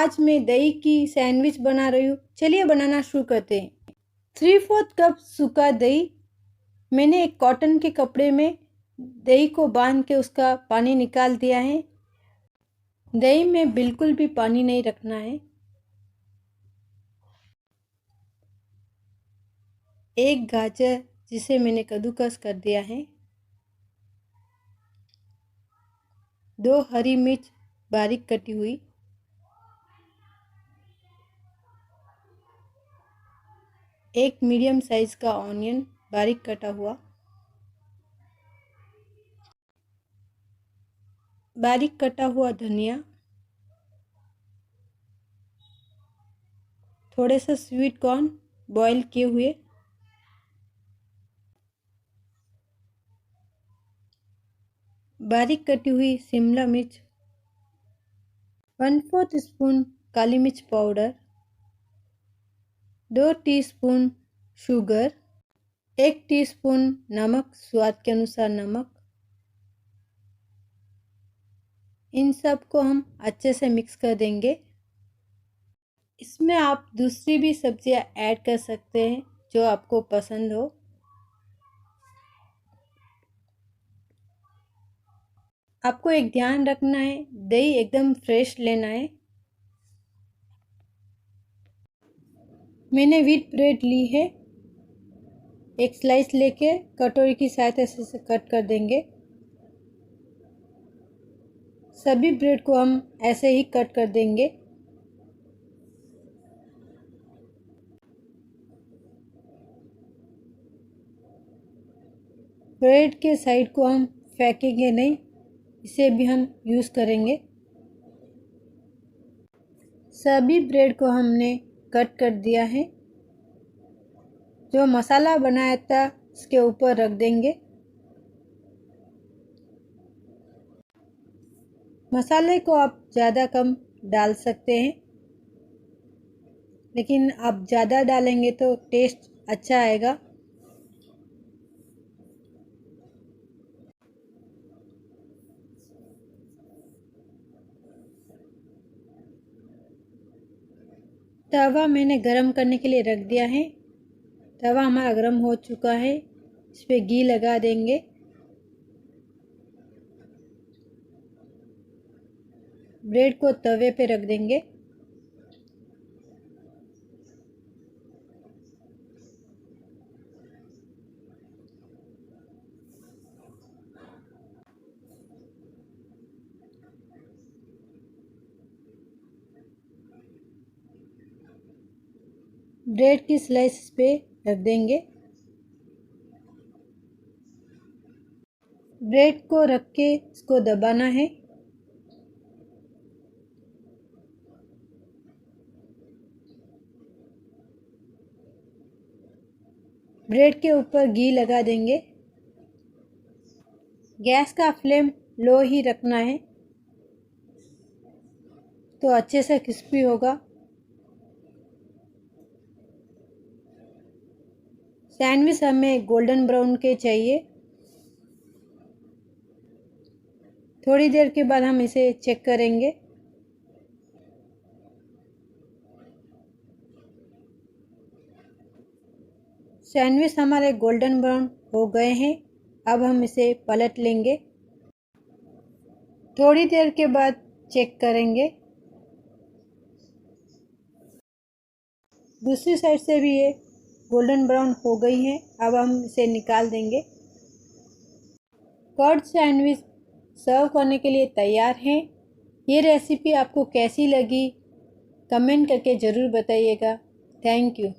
आज मैं दही की सैंडविच बना रही हूँ। चलिए बनाना शुरू करते हैं। 3/4 कप सूखा दही। मैंने एक कॉटन के कपड़े में दही को बांध के उसका पानी निकाल दिया है। दही में बिल्कुल भी पानी नहीं रखना है। एक गाजर जिसे मैंने कद्दूकस कर दिया है। 2 हरी मिर्च बारीक कटी हुई। एक मीडियम साइज का ऑनियन बारीक कटा हुआ। बारीक कटा हुआ धनिया। थोड़े से स्वीट कॉर्न बॉईल किए हुए। बारीक कटी हुई शिमला मिर्च। 1/4 स्पून काली मिर्च पाउडर। 2 teaspoon sugar. 1 टीस्पून नमक, स्वाद के अनुसार नमक। इन सब को हम अच्छे से मिक्स कर देंगे। इसमें आप दूसरी भी सब्जियां ऐड कर सकते हैं जो आपको पसंद हो। आपको एक ध्यान रखना है, दही एकदम फ्रेश लेना है। मैंने व्हीट ब्रेड ली है। एक स्लाइस लेके कटोरी की सहायता से कट कर देंगे। सभी ब्रेड को हम ऐसे ही कट कर देंगे। ब्रेड के साइड को हम फेंकेंगे नहीं, इसे भी हम यूज़ करेंगे। सभी ब्रेड को हमने कट कर दिया है। जो मसाला बनाया था इसके ऊपर रख देंगे। मसाले को आप ज़्यादा कम डाल सकते हैं, लेकिन आप ज़्यादा डालेंगे तो टेस्ट अच्छा आएगा। तवा मैंने गरम करने के लिए रख दिया है। तवा हमारा गरम हो चुका है। इस पे घी लगा देंगे। ब्रेड को तवे पे रख देंगे। ब्रेड की स्लाइस पे रख देंगे। ब्रेड को रख के इसको दबाना है। ब्रेड के ऊपर घी लगा देंगे। गैस का फ्लेम लो ही रखना है तो अच्छे से क्रिस्पी होगा। सैंडविच हमें गोल्डन ब्राउन के चाहिए। थोड़ी देर के बाद हम इसे चेक करेंगे। सैंडविच हमारे गोल्डन ब्राउन हो गए हैं। अब हम इसे पलट लेंगे। थोड़ी देर के बाद चेक करेंगे। दूसरी साइड से भी ये गोल्डन ब्राउन हो गई है। अब हम इसे निकाल देंगे। कर्ड सैंडविच सर्व करने के लिए तैयार है। ये रेसिपी आपको कैसी लगी कमेंट करके ज़रूर बताइएगा। Thank you.